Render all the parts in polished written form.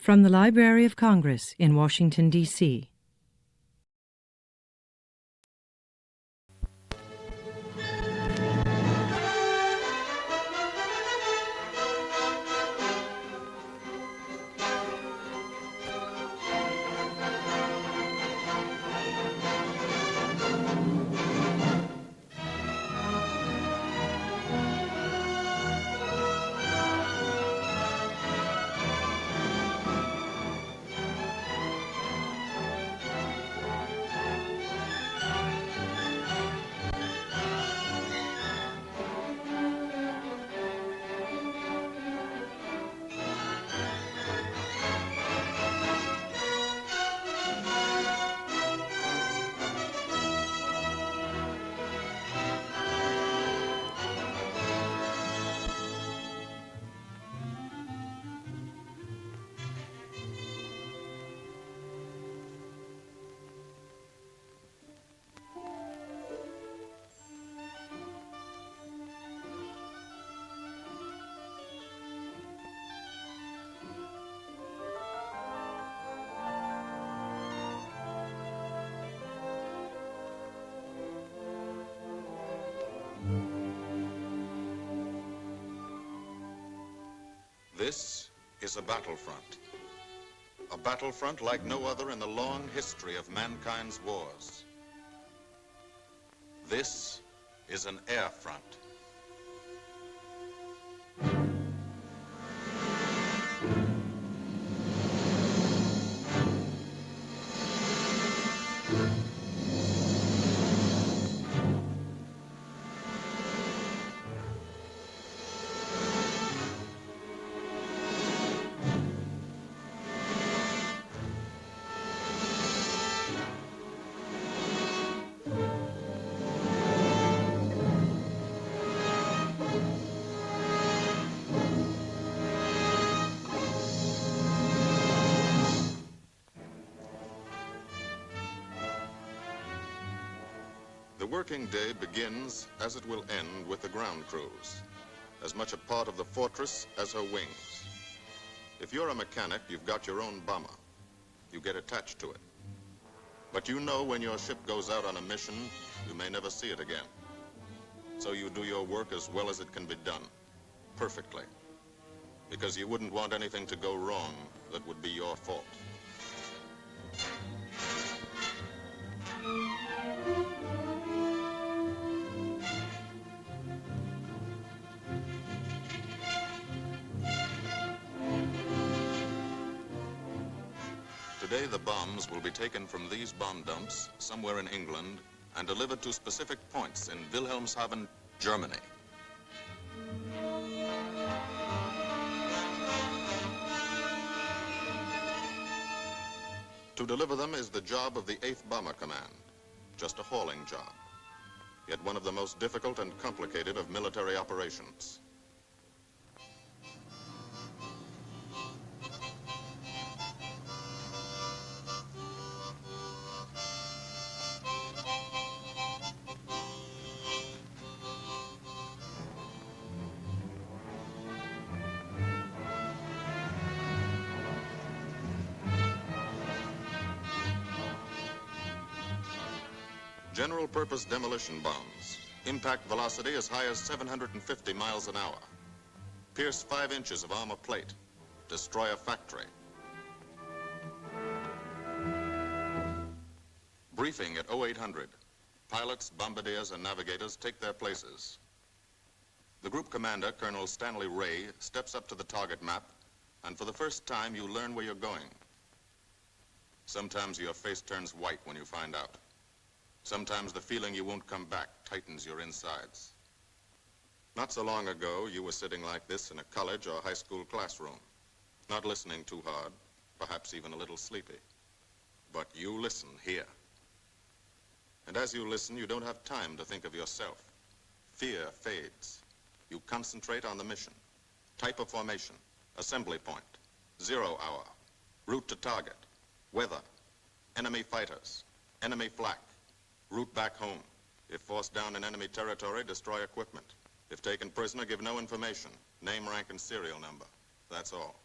From the Library of Congress in Washington, D.C. This is a battlefront. A battlefront like no other in the long history of mankind's wars. This is an air front. The working day begins, as it will end, with the ground crews, as much a part of the fortress as her wings. If you're a mechanic, you've got your own bomber. You get attached to it. But you know when your ship goes out on a mission, you may never see it again. So you do your work as well as it can be done, perfectly, because you wouldn't want anything to go wrong that would be your fault. Today, the bombs will be taken from these bomb dumps somewhere in England and delivered to specific points in Wilhelmshaven, Germany. To deliver them is the job of the 8th Bomber Command, just a hauling job, yet one of the most difficult and complicated of military operations. General-purpose demolition bombs, impact velocity as high as 750 miles an hour, pierce 5 inches of armor plate, destroy a factory. Briefing at 0800. Pilots, bombardiers, and navigators take their places. The group commander, Colonel Stanley Ray, steps up to the target map, and for the first time, you learn where you're going. Sometimes your face turns white when you find out. Sometimes the feeling you won't come back tightens your insides. Not so long ago, you were sitting like this in a college or high school classroom, not listening too hard, perhaps even a little sleepy. But you listen here. And as you listen, you don't have time to think of yourself. Fear fades. You concentrate on the mission. Type of formation, assembly point, 0 hour, route to target, weather, enemy fighters, enemy flak, route back home. If forced down in enemy territory, destroy equipment. If taken prisoner, give no information. Name, rank, and serial number. That's all.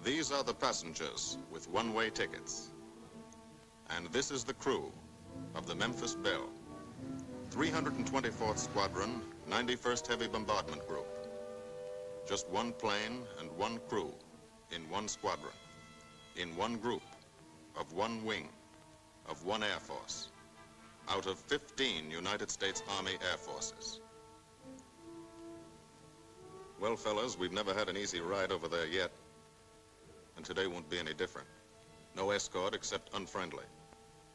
These are the passengers with one-way tickets. And this is the crew of the Memphis Belle, 324th Squadron, 91st Heavy Bombardment Group. Just one plane and one crew in one squadron, in one group, of one wing, of one Air Force, out of 15 United States Army Air Forces. Well, fellas, we've never had an easy ride over there yet, and today won't be any different. No escort except unfriendly,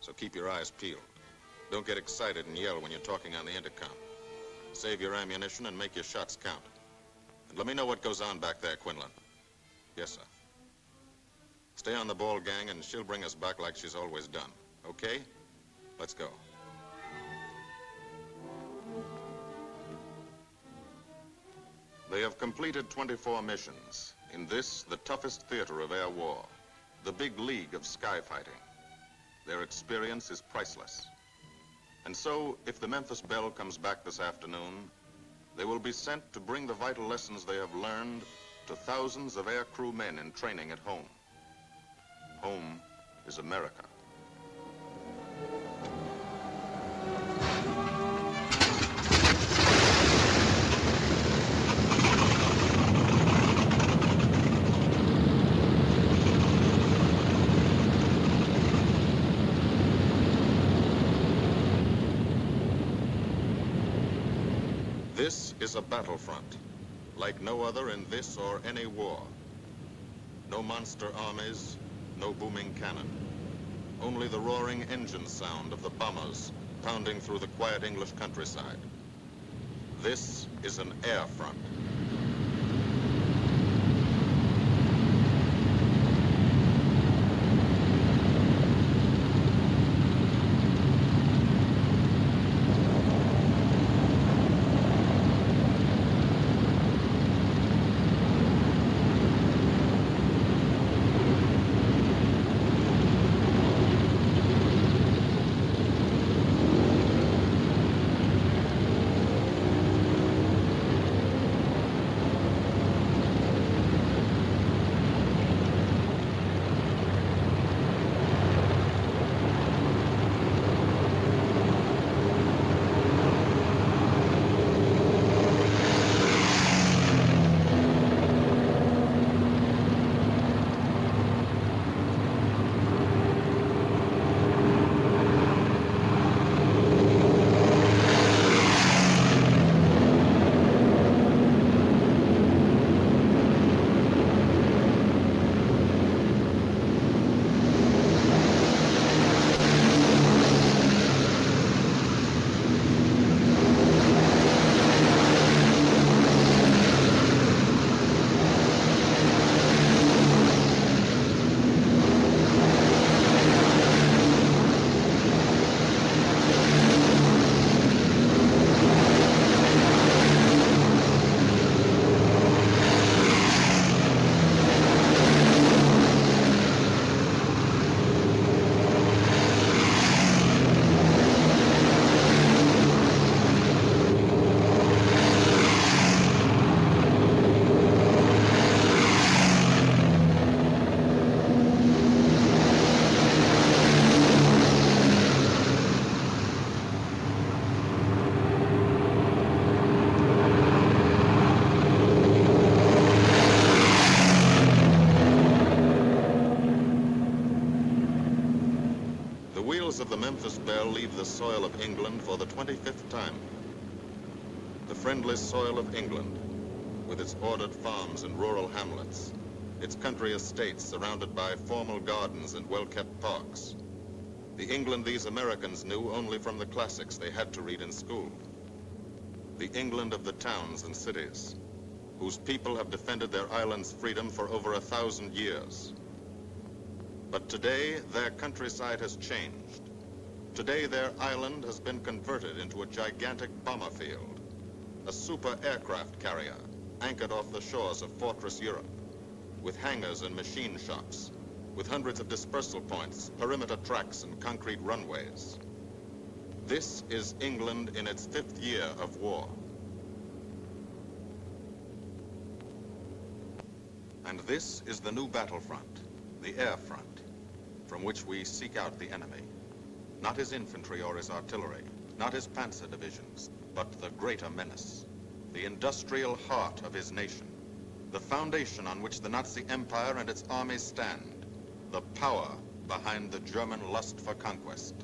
so keep your eyes peeled. Don't get excited and yell when you're talking on the intercom. Save your ammunition and make your shots count. And let me know what goes on back there, Quinlan. Yes, sir. Stay on the ball, gang, and she'll bring us back like she's always done. Okay? Let's go. They have completed 24 missions in this, the toughest theater of air war, the big league of sky fighting. Their experience is priceless. And so, if the Memphis Belle comes back this afternoon, they will be sent to bring the vital lessons they have learned to thousands of air crew men in training at home. Home is America. This is a battlefront, like no other in this or any war. No monster armies, no booming cannon. Only the roaring engine sound of the bombers pounding through the quiet English countryside. This is an air front. The wheels of the Memphis Belle leave the soil of England for the 25th time. The friendly soil of England, with its ordered farms and rural hamlets, its country estates surrounded by formal gardens and well-kept parks. The England these Americans knew only from the classics they had to read in school. The England of the towns and cities, whose people have defended their island's freedom for over 1,000 years. But today, their countryside has changed. Today, their island has been converted into a gigantic bomber field, a super aircraft carrier anchored off the shores of Fortress Europe, with hangars and machine shops, with hundreds of dispersal points, perimeter tracks, and concrete runways. This is England in its 5th year of war. And this is the new battlefront, the air front, from which we seek out the enemy. Not his infantry or his artillery, not his panzer divisions, but the greater menace, the industrial heart of his nation, the foundation on which the Nazi Empire and its armies stand, the power behind the German lust for conquest.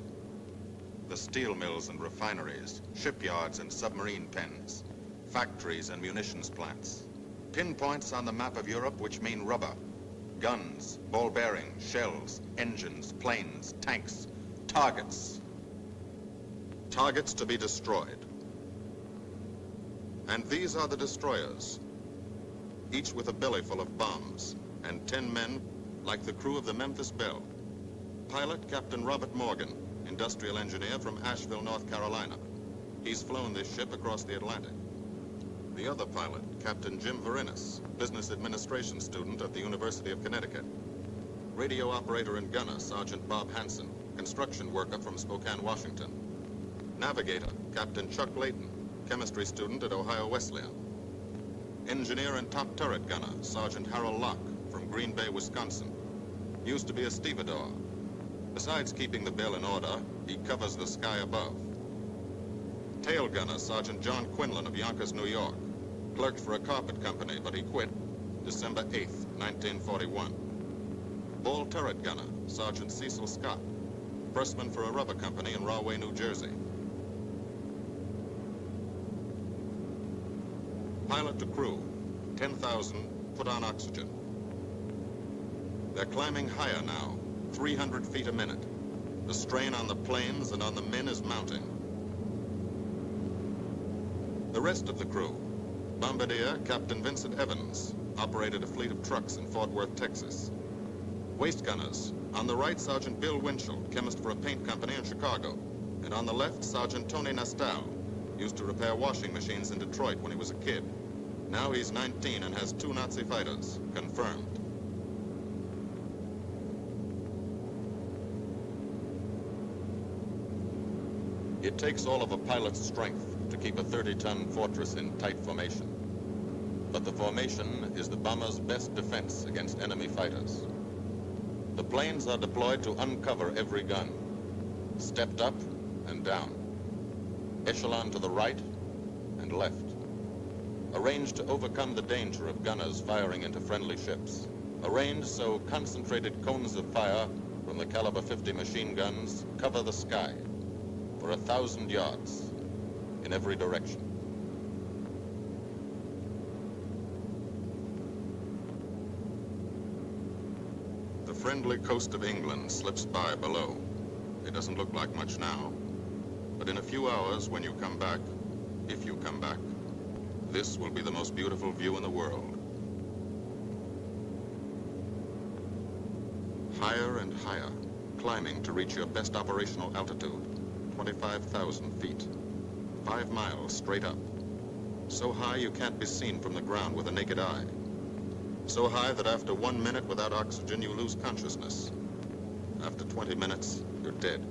The steel mills and refineries, shipyards and submarine pens, factories and munitions plants, pinpoints on the map of Europe which mean rubber, guns, ball bearings, shells, engines, planes, tanks, targets. Targets to be destroyed. And these are the destroyers, each with a belly full of bombs, and 10 men like the crew of the Memphis Belle. Pilot Captain Robert Morgan, industrial engineer from Asheville, North Carolina. He's flown this ship across the Atlantic. The other pilot, Captain Jim Verinis, business administration student at the University of Connecticut. Radio operator and gunner, Sergeant Bob Hansen, construction worker from Spokane, Washington. Navigator, Captain Chuck Layton, chemistry student at Ohio Wesleyan. Engineer and top turret gunner, Sergeant Harold Locke, from Green Bay, Wisconsin. Used to be a stevedore. Besides keeping the Belle in order, he covers the sky above. Tail gunner, Sergeant John Quinlan of Yonkers, New York. Clerked for a carpet company, but he quit December 8th, 1941. Ball turret gunner, Sergeant Cecil Scott. Pressman for a rubber company in Rahway, New Jersey. Pilot to crew, 10,000, put on oxygen. They're climbing higher now, 300 feet a minute. The strain on the planes and on the men is mounting. The rest of the crew, Bombardier Captain Vincent Evans, operated a fleet of trucks in Fort Worth, Texas. Waist gunners, on the right, Sergeant Bill Winchell, chemist for a paint company in Chicago. And on the left, Sergeant Tony Nastal, used to repair washing machines in Detroit when he was a kid. Now he's 19 and has 2 Nazi fighters, confirmed. It takes all of a pilot's strength to keep a 30-ton fortress in tight formation. But the formation is the bomber's best defense against enemy fighters. The planes are deployed to uncover every gun, stepped up and down, echelon to the right and left, arranged to overcome the danger of gunners firing into friendly ships, arranged so concentrated cones of fire from the caliber 50 machine guns cover the sky for 1,000 yards in every direction. The friendly coast of England slips by below. It doesn't look like much now, but in a few hours when you come back, if you come back, this will be the most beautiful view in the world. Higher and higher, climbing to reach your best operational altitude, 25,000 feet. 5 miles straight up. So high you can't be seen from the ground with a naked eye. So high that after 1 minute without oxygen, you lose consciousness. After 20 minutes, you're dead.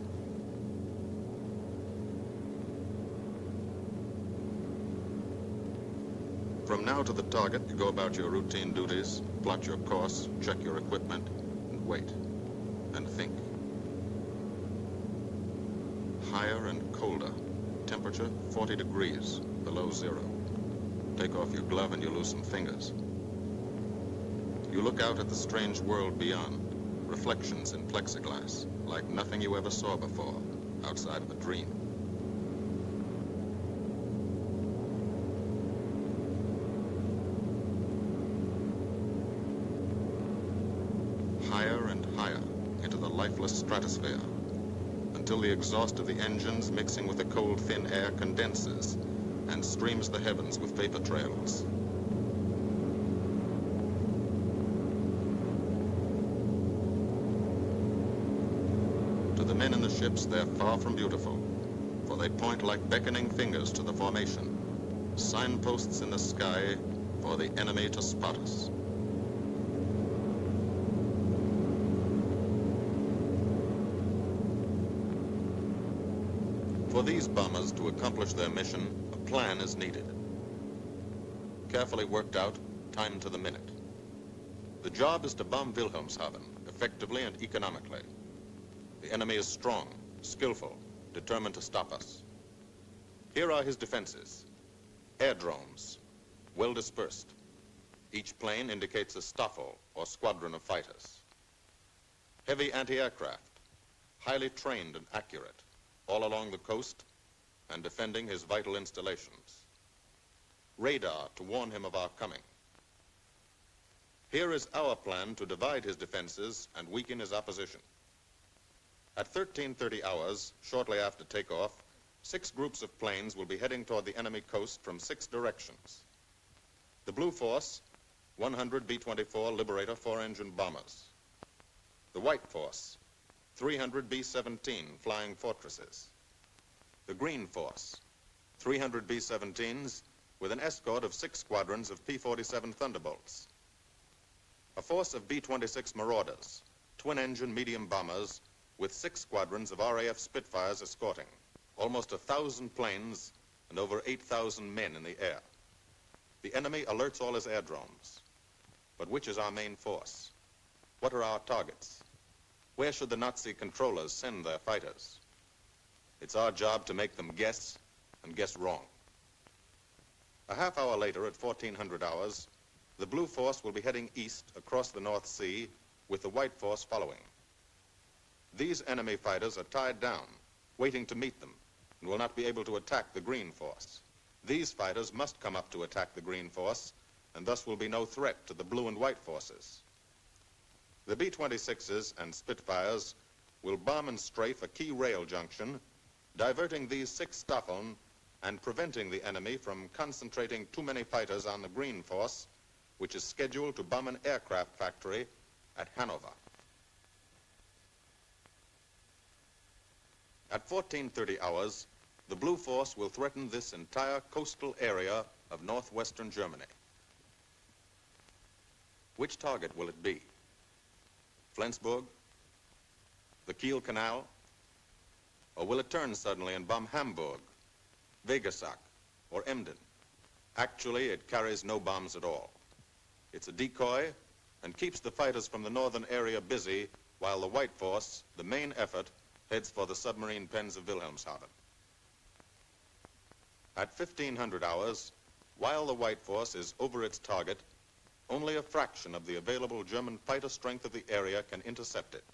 From now to the target, you go about your routine duties, plot your course, check your equipment, and wait, and think. Higher and colder. Temperature 40 degrees, below zero. Take off your glove and you lose some fingers. You look out at the strange world beyond, reflections in plexiglass, like nothing you ever saw before, outside of a dream. Higher and higher into the lifeless stratosphere, until the exhaust of the engines mixing with the cold, thin air condenses and streams the heavens with vapor trails. To the men in the ships, they're far from beautiful, for they point like beckoning fingers to the formation, signposts in the sky for the enemy to spot us. For these bombers to accomplish their mission, a plan is needed. Carefully worked out, timed to the minute. The job is to bomb Wilhelmshaven effectively and economically. The enemy is strong, skillful, determined to stop us. Here are his defenses. Airdromes, well dispersed. Each plane indicates a staffel or squadron of fighters. Heavy anti-aircraft, highly trained and accurate, all along the coast and defending his vital installations. Radar to warn him of our coming. Here is our plan to divide his defenses and weaken his opposition. At 13:30 hours, shortly after takeoff, 6 groups of planes will be heading toward the enemy coast from 6 directions. The Blue Force, 100 B-24 Liberator 4-engine bombers. The White Force, 300 B-17 Flying Fortresses. The Green Force, 300 B-17s with an escort of 6 squadrons of P-47 Thunderbolts. A force of B-26 Marauders, twin-engine medium bombers with 6 squadrons of RAF Spitfires escorting. Almost 1,000 planes and over 8,000 men in the air. The enemy alerts all his airdromes. But which is our main force? What are our targets? Where should the Nazi controllers send their fighters? It's our job to make them guess, and guess wrong. A half hour later, at 1400 hours, the Blue Force will be heading east across the North Sea with the White Force following. These enemy fighters are tied down, waiting to meet them, and will not be able to attack the Green Force. These fighters must come up to attack the Green Force, and thus will be no threat to the Blue and White Forces. The B-26s and Spitfires will bomb and strafe a key rail junction, diverting these 6 Staffeln and preventing the enemy from concentrating too many fighters on the Green Force, which is scheduled to bomb an aircraft factory at Hanover. At 14:30 hours, the Blue Force will threaten this entire coastal area of northwestern Germany. Which target will it be? Flensburg? The Kiel Canal? Or will it turn suddenly and bomb Hamburg, Wegesack, or Emden? Actually, it carries no bombs at all. It's a decoy and keeps the fighters from the northern area busy while the White Force, the main effort, heads for the submarine pens of Wilhelmshaven. At 1500 hours, while the White Force is over its target, only a fraction of the available German fighter strength of the area can intercept it.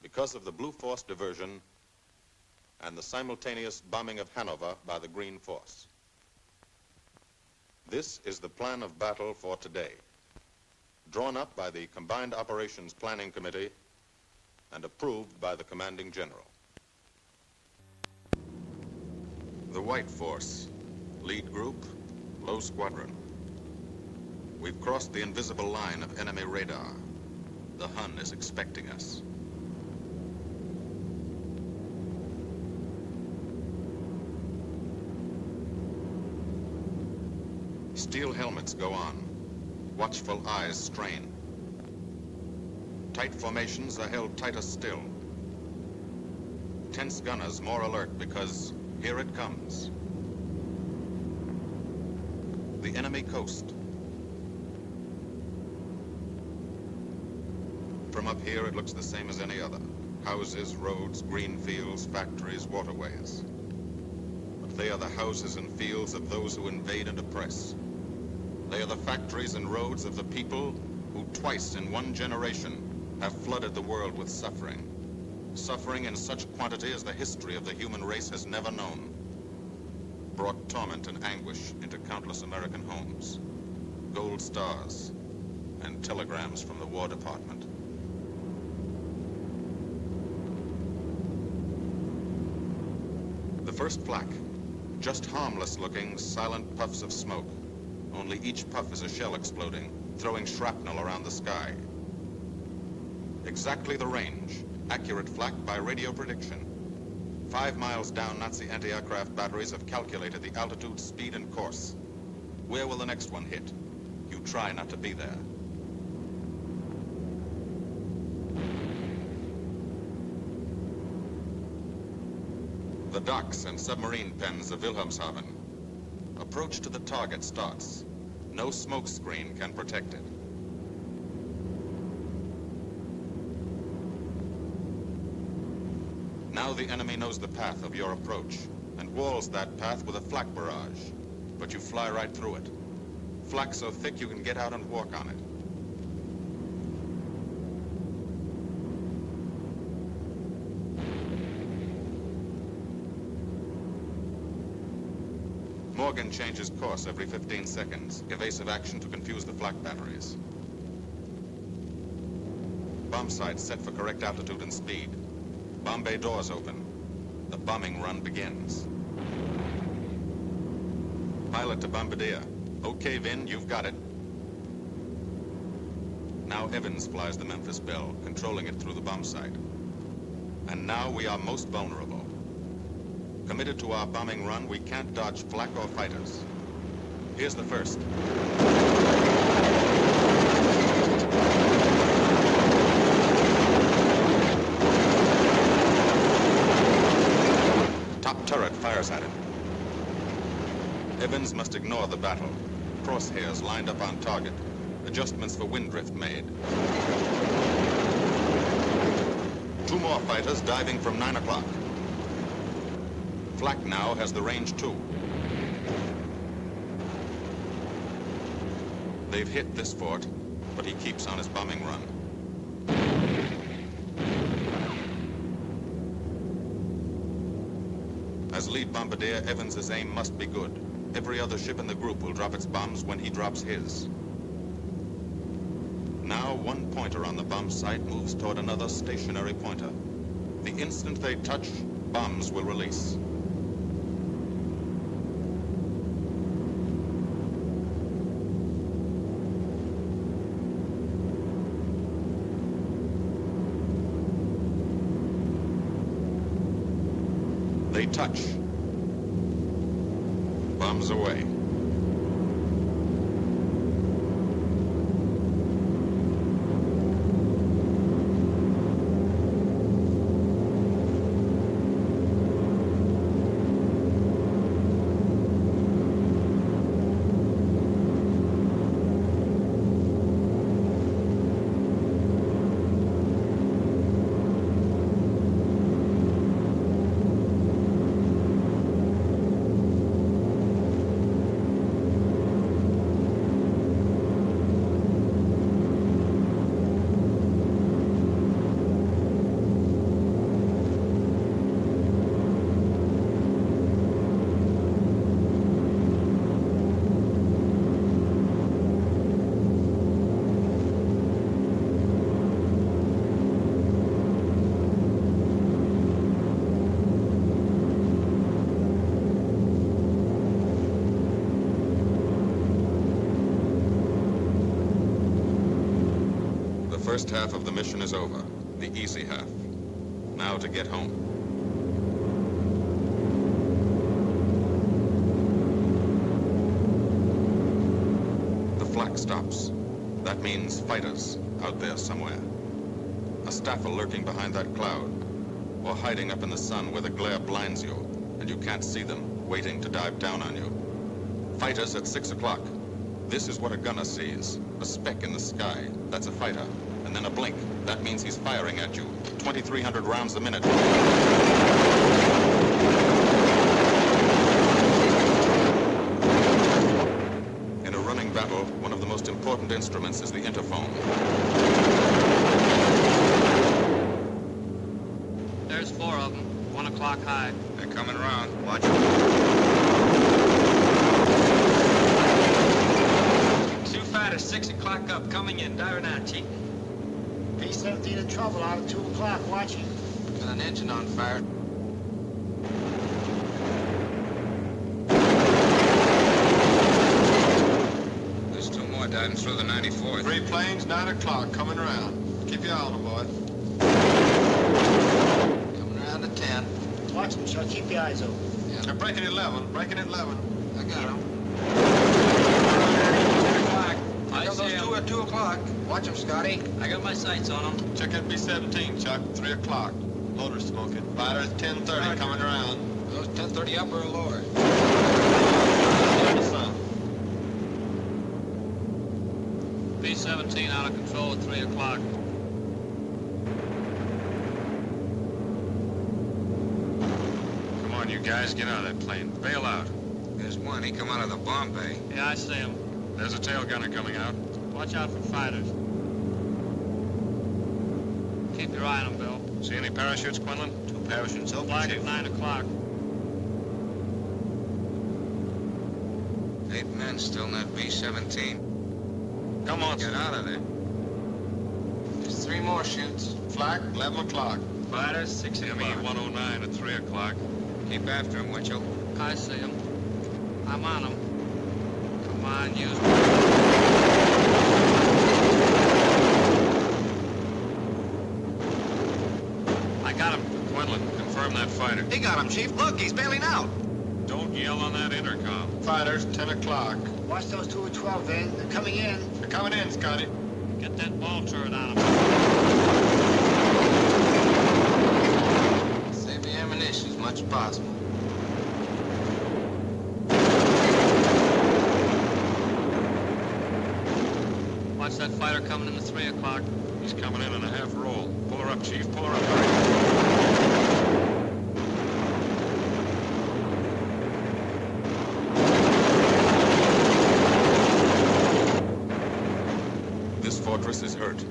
Because of the Blue Force diversion and the simultaneous bombing of Hanover by the Green Force. This is the plan of battle for today, drawn up by the Combined Operations Planning Committee and approved by the Commanding General. The White Force, lead group, low squadron. We've crossed the invisible line of enemy radar. The Hun is expecting us. Steel helmets go on. Watchful eyes strain. Tight formations are held tighter still. Tense gunners more alert because here it comes. The enemy coast. From up here, it looks the same as any other. Houses, roads, green fields, factories, waterways. But they are the houses and fields of those who invade and oppress. They are the factories and roads of the people who twice in one generation have flooded the world with suffering. Suffering in such quantity as the history of the human race has never known. Brought torment and anguish into countless American homes. Gold stars and telegrams from the War Department. The first flak, just harmless-looking, silent puffs of smoke. Only each puff is a shell exploding, throwing shrapnel around the sky. Exactly the range, accurate flak by radio prediction. 5 miles down, Nazi anti-aircraft batteries have calculated the altitude, speed, and course. Where will the next one hit? You try not to be there. The docks and submarine pens of Wilhelmshaven. Approach to the target starts. No smoke screen can protect it. Now the enemy knows the path of your approach and walls that path with a flak barrage. But you fly right through it. Flak so thick you can get out and walk on it. Morgan changes course every 15 seconds. Evasive action to confuse the flak batteries. Bomb sights set for correct altitude and speed. Bomb bay doors open. The bombing run begins. Pilot to Bombardier. Okay, Vin, you've got it. Now Evans flies the Memphis Belle, controlling it through the bomb site. And now we are most vulnerable. Committed to our bombing run, we can't dodge flak or fighters. Here's the first. Top turret fires at it. Evans must ignore the battle. Crosshairs lined up on target. Adjustments for wind drift made. 2 more fighters diving from 9 o'clock. Flak now has the range too. They've hit this fort, but he keeps on his bombing run. As lead bombardier, Evans's aim must be good. Every other ship in the group will drop its bombs when he drops his. Now one pointer on the bomb site moves toward another stationary pointer. The instant they touch, bombs will release. They touch. Bombs away. The first half of the mission is over, the easy half. Now to get home. The flak stops. That means fighters out there somewhere. A staffer lurking behind that cloud, or hiding up in the sun where the glare blinds you, and you can't see them, waiting to dive down on you. Fighters at 6 o'clock. This is what a gunner sees. A speck in the sky. That's a fighter. And then a blink. That means he's firing at you. 2,300 rounds a minute. In a running battle, one of the most important instruments is the interphone. There's 4 of them. 1 o'clock high. They're coming around. Watch them. 2 fighters, 6 o'clock up, coming in. Dire now, Chief. B-17 in trouble out at 2 o'clock, watching. Got an engine on fire. There's 2 more diving through the 94th. 3 planes, 9 o'clock, coming around. Keep your eye on them, boy. Coming around to 10. Watch them, Chuck. Keep your eyes open. Yeah. They're breaking at 11, breaking at 11. I got them. 10 o'clock. I got those 2 at 2 o'clock. Watch them, Scotty. I got my sights on them. Check that B-17, Chuck, 3 o'clock. Loader smoking. Fighters 10:30, coming around. Those 10:30 upper or lower? The sun. B-17 out of control at 3 o'clock. you guys get out of that plane. Bail out. There's one. He come out of the bomb bay. Yeah, I see him. There's a tail gunner coming out. Watch out for fighters. Keep your eye on him, Bill. See any parachutes, Quinlan? 2 parachutes open, Flag Chief. at 9 o'clock. 8 men still in that B-17. Come on, Get out of there. There's 3 more chutes. Flak, 11 o'clock. Fighters, 6 o'clock. ME-109 at 3 o'clock. Keep after him, Winchell. I see him. I'm on him. Come on, use I got him. Quinlan, confirm that fighter. He got him, Chief. Look, he's bailing out. Don't yell on that intercom. Fighters, 10 o'clock. Watch those 2 at 12, Van. They're coming in. They're coming in, Scotty. Get that ball turret on him. Save the ammunition as much as possible. Watch that fighter coming in at 3 o'clock. He's coming in a half roll. Pull her up, Chief. Pull her up. Hurry. This fortress is hurt.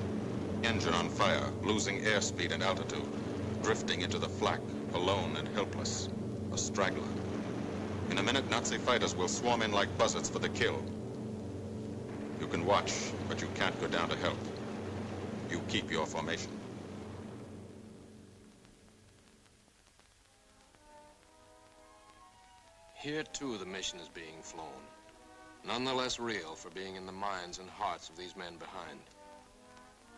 Engine on fire, losing airspeed and altitude. Drifting into the flak, alone and helpless. A straggler. In a minute, Nazi fighters will swarm in like buzzards for the kill. You can watch, but you can't go down to help. You keep your formation. Here, too, the mission is being flown. None the less real for being in the minds and hearts of these men behind.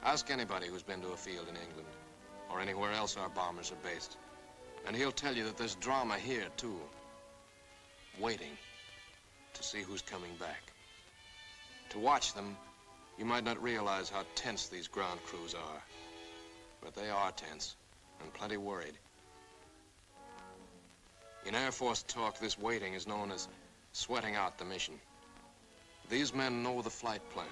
Ask anybody who's been to a field in England, or anywhere else our bombers are based, and he'll tell you that there's drama here, too. Waiting to see who's coming back. To watch them, you might not realize how tense these ground crews are. But they are tense, and plenty worried. In Air Force talk, this waiting is known as sweating out the mission. These men know the flight plan.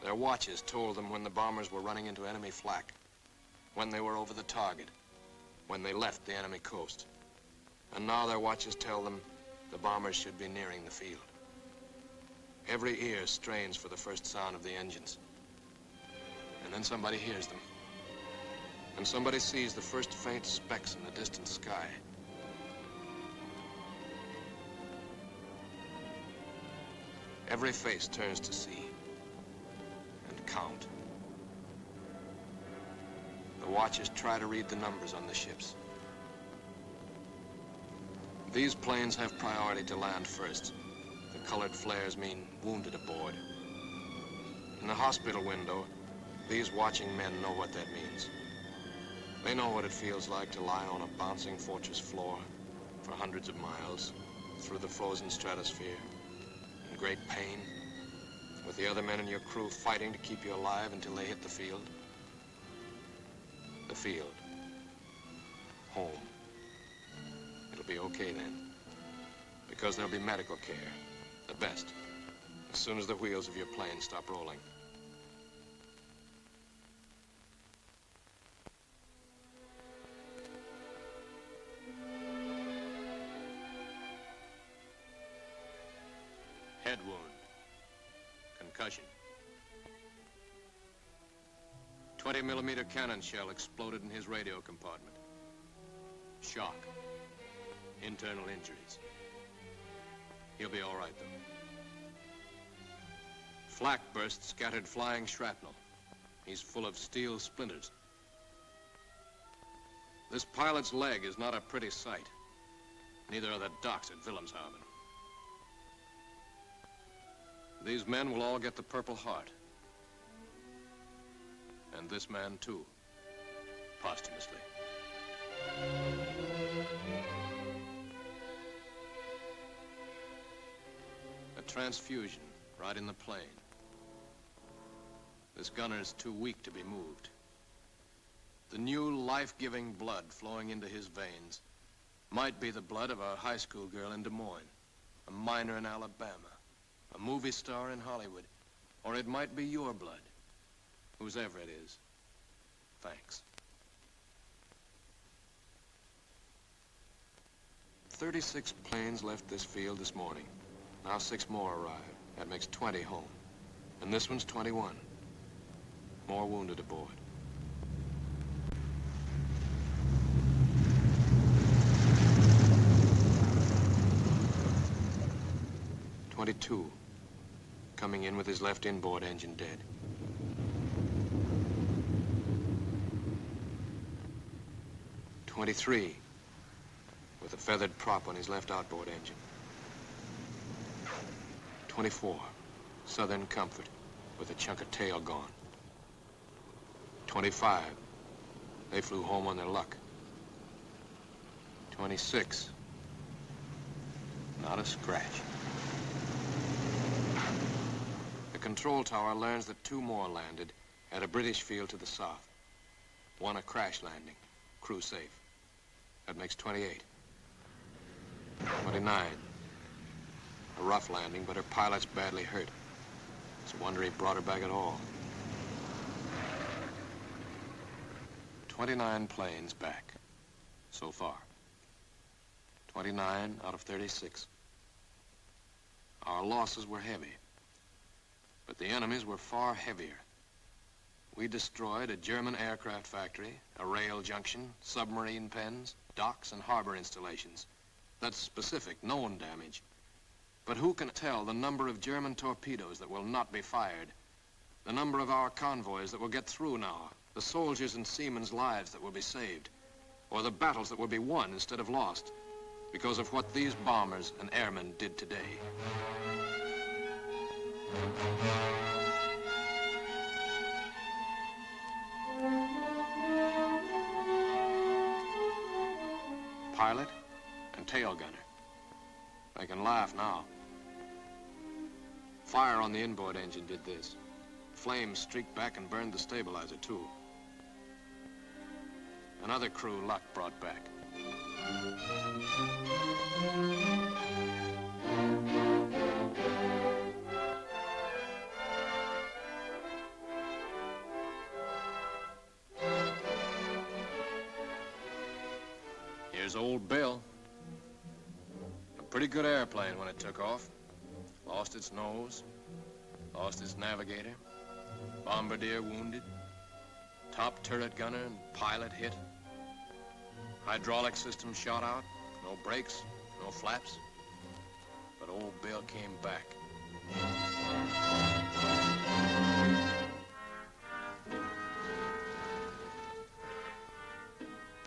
Their watches told them when the bombers were running into enemy flak, when they were over the target, when they left the enemy coast. And now their watches tell them the bombers should be nearing the field. Every ear strains for the first sound of the engines. And then somebody hears them. And somebody sees the first faint specks in the distant sky. Every face turns to see and count. The watchers try to read the numbers on the ships. These planes have priority to land first. The colored flares mean wounded aboard. In the hospital window, these watching men know what that means. They know what it feels like to lie on a bouncing fortress floor for hundreds of miles through the frozen stratosphere in great pain, with the other men in your crew fighting to keep you alive until they hit the field. The field. Home. It'll be okay then, because there'll be medical care. The best, as soon as the wheels of your plane stop rolling. Head wound. Concussion. 20mm cannon shell exploded in his radio compartment. Shock. Internal injuries. He'll be all right, though. Flak burst scattered flying shrapnel. He's full of steel splinters. This pilot's leg is not a pretty sight. Neither are the docks at Wilhelmshaven. These men will all get the Purple Heart. And this man, too, posthumously. A transfusion right in the plane. This gunner's too weak to be moved. The new life-giving blood flowing into his veins might be the blood of a high school girl in Des Moines, a miner in Alabama, a movie star in Hollywood, or it might be your blood. Whosever it is, thanks. 36 planes left this field this morning. Now 6 more arrived. That makes 20 home. And this one's 21. More wounded aboard. "22, coming in with his left inboard engine dead. "23, with a feathered prop on his left outboard engine. 24, Southern Comfort, with a chunk of tail gone. 25, they flew home on their luck. 26, not a scratch. The control tower learns that 2 more landed at a British field to the south. 1 a crash landing, crew safe. That makes 28. 29, a rough landing, but her pilot's badly hurt. It's a wonder he brought her back at all. 29 planes back, so far. 29 out of 36. Our losses were heavy, but the enemy's were far heavier. We destroyed a German aircraft factory, a rail junction, submarine pens, docks and harbor installations. That's specific, known damage. But who can tell the number of German torpedoes that will not be fired, the number of our convoys that will get through now, the soldiers and seamen's lives that will be saved, or the battles that will be won instead of lost because of what these bombers and airmen did today. Pilot and tail gunner. They can laugh now. Fire on the inboard engine did this. Flames streaked back and burned the stabilizer, too. Another crew luck brought back. Here's old Bill. A pretty good airplane when it took off. Lost its nose, lost its navigator, bombardier wounded, top turret gunner and pilot hit, hydraulic system shot out, no brakes, no flaps, but old Bill came back.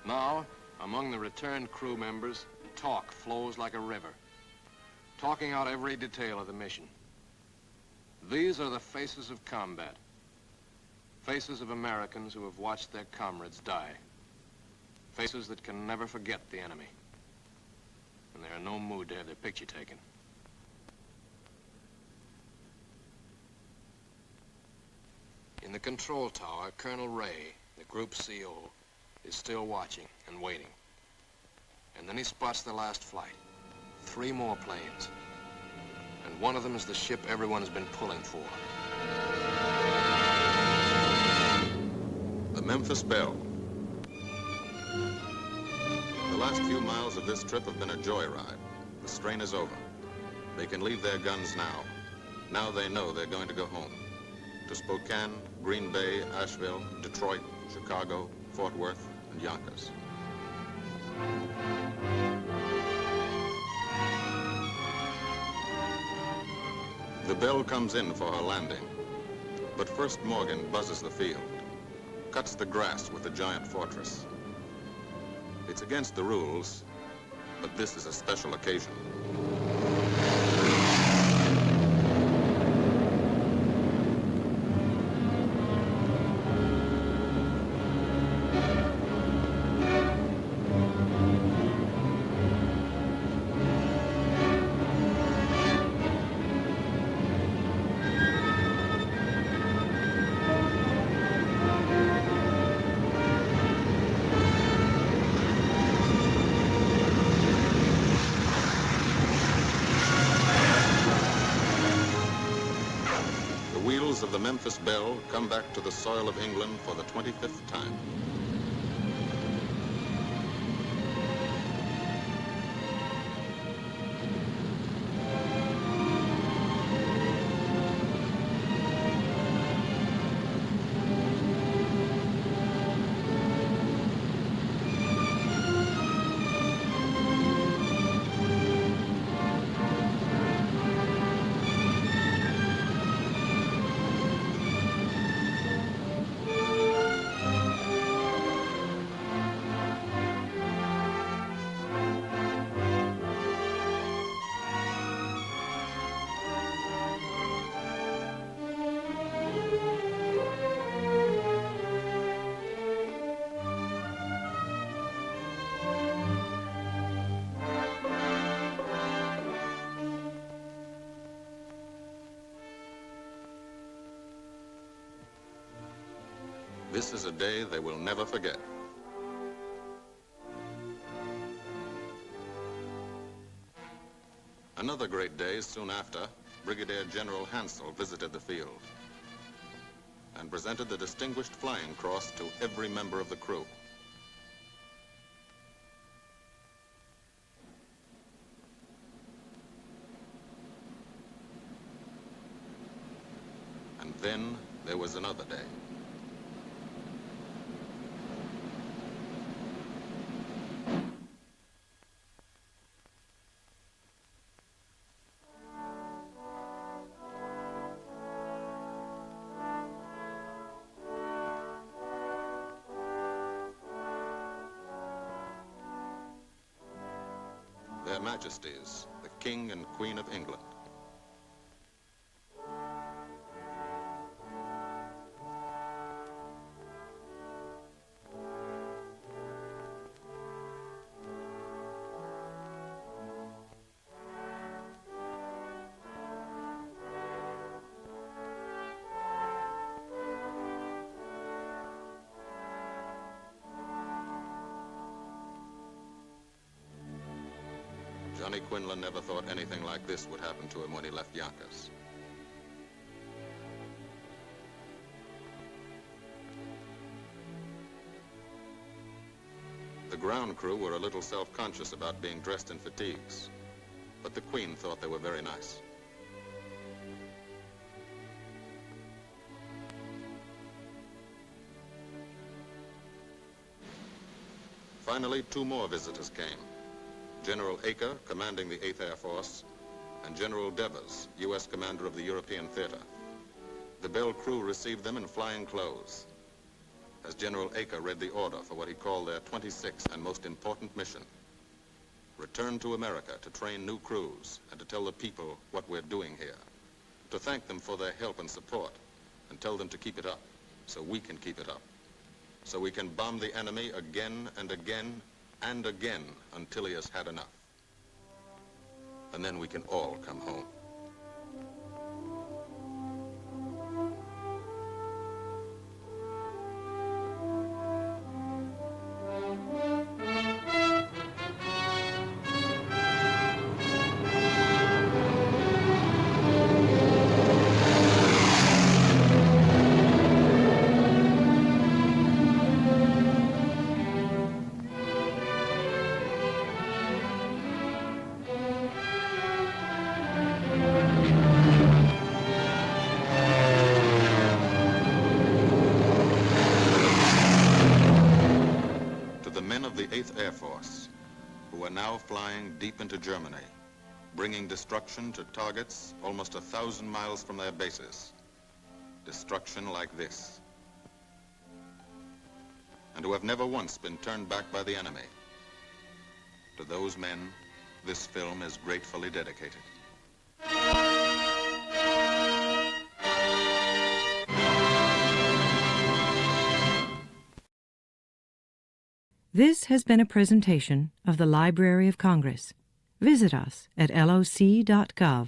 Now, among the returned crew members, talk flows like a river, talking out every detail of the mission. These are the faces of combat, faces of Americans who have watched their comrades die, faces that can never forget the enemy, and they're in no mood to have their picture taken. In the control tower, Colonel Ray, the group CO, is still watching and waiting. And then he spots the last flight. 3 more planes. And one of them is the ship everyone has been pulling for. The Memphis Belle. The last few miles of this trip have been a joyride. The strain is over. They can leave their guns now. Now they know they're going to go home. To Spokane, Green Bay, Asheville, Detroit, Chicago, Fort Worth, and Yonkers. The Belle comes in for her landing. But first Morgan buzzes the field, cuts the grass with the giant fortress. It's against the rules, but this is a special occasion. Of the Memphis Belle come back to the soil of England for the 25th time. This is a day they will never forget. Another great day soon after, Brigadier General Hansel visited the field and presented the Distinguished Flying Cross to every member of the crew. And then there was another day. Their Majesties, the King and Queen of England. Johnny Quinlan never thought anything like this would happen to him when he left Yonkers. The ground crew were a little self-conscious about being dressed in fatigues, but the Queen thought they were very nice. Finally, two more visitors came. General Acre, commanding the 8th Air Force, and General Devers, U.S. commander of the European Theater. The Belle crew received them in flying clothes, as General Acre read the order for what he called their 26th and most important mission. Return to America to train new crews and to tell the people what we're doing here. To thank them for their help and support and tell them to keep it up so we can keep it up. So we can bomb the enemy again and again and again until he has had enough. And then we can all come home. The 8th Air Force, who are now flying deep into Germany, bringing destruction to targets almost 1,000 miles from their bases. Destruction like this. And who have never once been turned back by the enemy. To those men, this film is gratefully dedicated. This has been a presentation of the Library of Congress. Visit us at loc.gov.